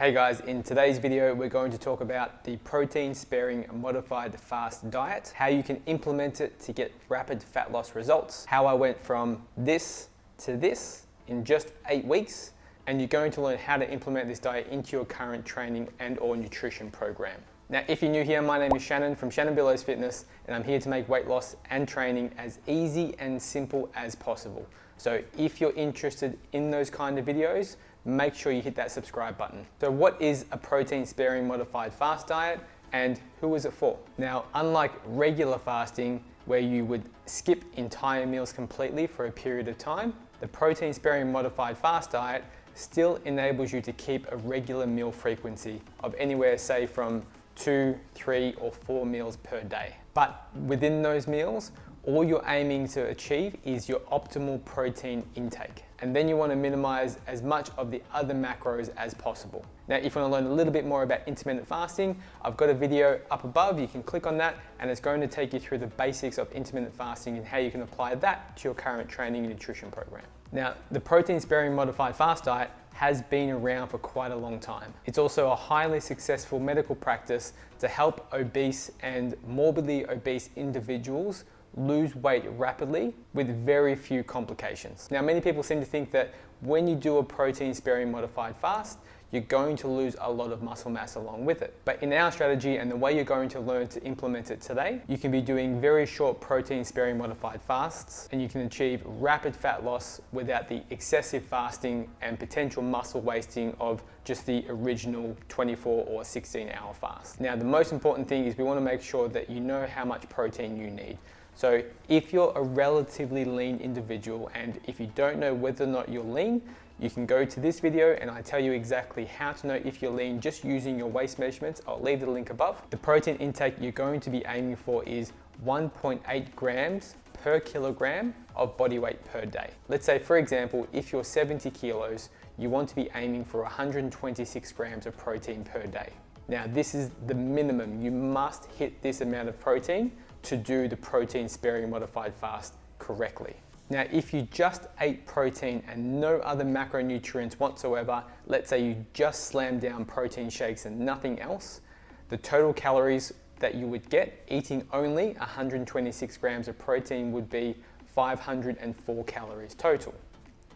Hey guys, in today's video we're going to talk about the protein sparing modified fast diet, how you can implement it to get rapid fat loss results, how I went from this to this in just 8 weeks, and you're going to learn how to implement this diet into your current training and or nutrition program. Now, if you're new here, my name is Shannon from Shannon Billows Fitness, and I'm here to make weight loss and training as easy and simple as possible. So if you're interested in those kind of videos, make sure you hit that subscribe button. So what is a protein sparing modified fast diet and who is it for? Now, unlike regular fasting where you would skip entire meals completely for a period of time, the protein sparing modified fast diet still enables you to keep a regular meal frequency of anywhere, say from 2, 3 or 4 meals per day. But within those meals, all you're aiming to achieve is your optimal protein intake. And then you want to minimize as much of the other macros as possible. Now, if you want to learn a little bit more about intermittent fasting, I've got a video up above. You can click on that and it's going to take you through the basics of intermittent fasting and how you can apply that to your current training and nutrition program. Now, the protein sparing modified fast diet has been around for quite a long time. It's also a highly successful medical practice to help obese and morbidly obese individuals lose weight rapidly with very few complications. Now, many people seem to think that when you do a protein sparing modified fast, you're going to lose a lot of muscle mass along with it. But in our strategy and the way you're going to learn to implement it today, you can be doing very short protein sparing modified fasts and you can achieve rapid fat loss without the excessive fasting and potential muscle wasting of just the original 24 or 16-hour fast. Now, the most important thing is we want to make sure that you know how much protein you need. So if you're a relatively lean individual and if you don't know whether or not you're lean, you can go to this video and I tell you exactly how to know if you're lean just using your waist measurements. I'll leave the link above. The protein intake you're going to be aiming for is 1.8 grams per kilogram of body weight per day. Let's say, for example, if you're 70 kilos, you want to be aiming for 126 grams of protein per day. Now, this is the minimum. You must hit this amount of protein to do the protein sparing modified fast correctly. Now, if you just ate protein and no other macronutrients whatsoever, let's say you just slammed down protein shakes and nothing else, the total calories that you would get eating only 126 grams of protein would be 504 calories total.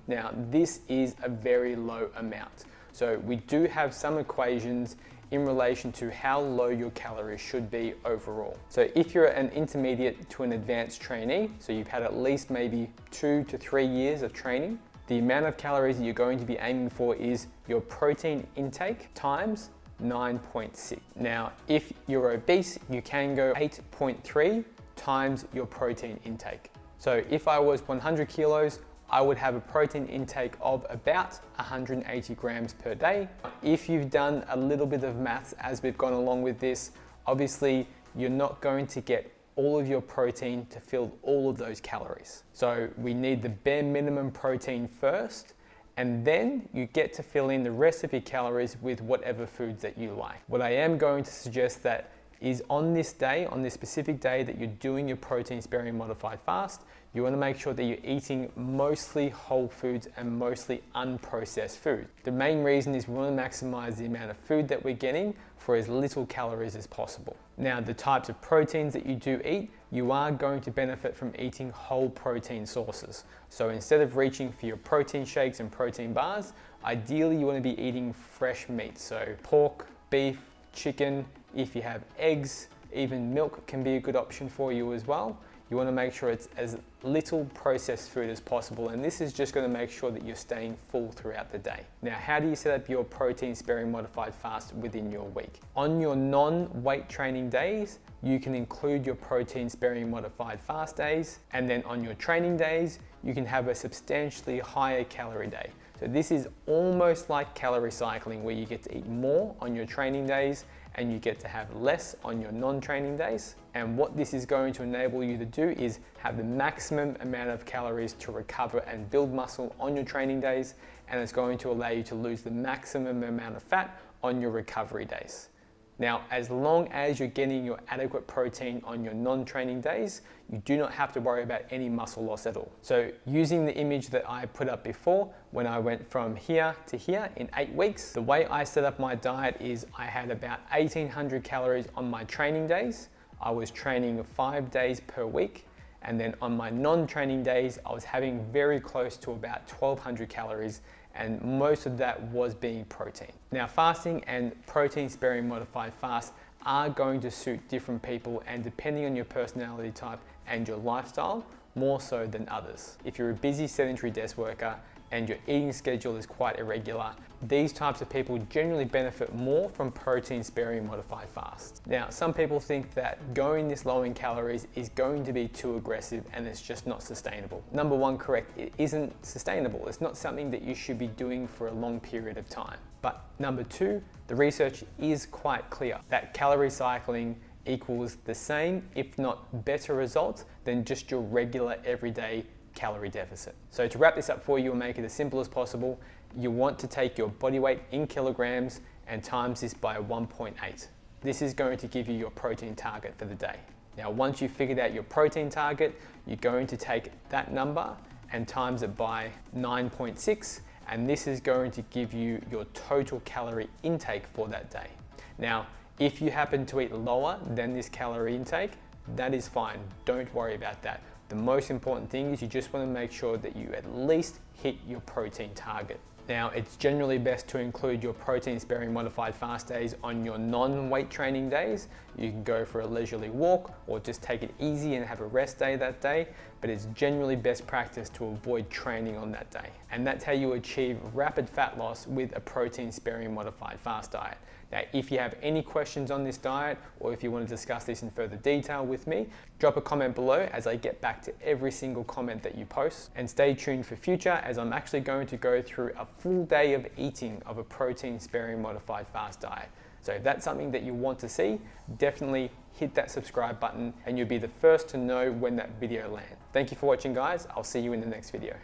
Now, this is a very low amount. So we do have some equations in relation to how low your calories should be overall. So if you're an intermediate to an advanced trainee, so you've had at least maybe 2 to 3 years of training, the amount of calories that you're going to be aiming for is your protein intake times 9.6. Now, if you're obese, you can go 8.3 times your protein intake. So if I was 100 kilos, I would have a protein intake of about 180 grams per day. If you've done a little bit of maths as we've gone along with this, obviously you're not going to get all of your protein to fill all of those calories. So we need the bare minimum protein first, and then you get to fill in the rest of your calories with whatever foods that you like. What I am going to suggest that is on this day, on this specific day that you're doing your protein sparing modified fast, you want to make sure that you're eating mostly whole foods and mostly unprocessed food. The main reason is we want to maximize the amount of food that we're getting for as little calories as possible. Now, the types of proteins that you do eat, you are going to benefit from eating whole protein sources. So instead of reaching for your protein shakes and protein bars, ideally you want to be eating fresh meat. So pork, beef, chicken, if you have eggs, even milk can be a good option for you as well. You want to make sure it's as little processed food as possible, and this is just going to make sure that you're staying full throughout the day. Now, how do you set up your protein sparing modified fast within your week? On your non-weight training days, you can include your protein sparing modified fast days, and then on your training days, you can have a substantially higher calorie day. So this is almost like calorie cycling where you get to eat more on your training days and you get to have less on your non-training days. And what this is going to enable you to do is have the maximum amount of calories to recover and build muscle on your training days, and it's going to allow you to lose the maximum amount of fat on your recovery days. Now, as long as you're getting your adequate protein on your non-training days, you do not have to worry about any muscle loss at all. So using the image that I put up before, when I went from here to here in 8 weeks, the way I set up my diet is I had about 1,800 calories on my training days. I was training 5 days per week. And then on my non-training days, I was having very close to about 1,200 calories, and most of that was being protein. Now, fasting and protein sparing modified fast are going to suit different people, and depending on your personality type and your lifestyle, more so than others. If you're a busy sedentary desk worker and your eating schedule is quite irregular, these types of people generally benefit more from protein sparing modified fast. Now, some people think that going this low in calories is going to be too aggressive and it's just not sustainable. Number one, correct, it isn't sustainable. It's not something that you should be doing for a long period of time. But number two, the research is quite clear that calorie cycling equals the same, if not better results than just your regular everyday calorie deficit. So to wrap this up for you and make it as simple as possible, you want to take your body weight in kilograms and times this by 1.8. This is going to give you your protein target for the day. Now, once you've figured out your protein target, you're going to take that number and times it by 9.6, and this is going to give you your total calorie intake for that day. Now, if you happen to eat lower than this calorie intake, that is fine. Don't worry about that. The most important thing is you just want to make sure that you at least hit your protein target. Now, it's generally best to include your protein sparing modified fast days on your non-weight training days. You can go for a leisurely walk or just take it easy and have a rest day that day, but it's generally best practice to avoid training on that day. And that's how you achieve rapid fat loss with a protein sparing modified fast diet. Now, if you have any questions on this diet, or if you want to discuss this in further detail with me, drop a comment below as I get back to every single comment that you post. And stay tuned for future, as I'm actually going to go through a full day of eating of a protein sparing modified fast diet. So if that's something that you want to see, definitely hit that subscribe button and you'll be the first to know when that video lands. Thank you for watching, guys. I'll see you in the next video.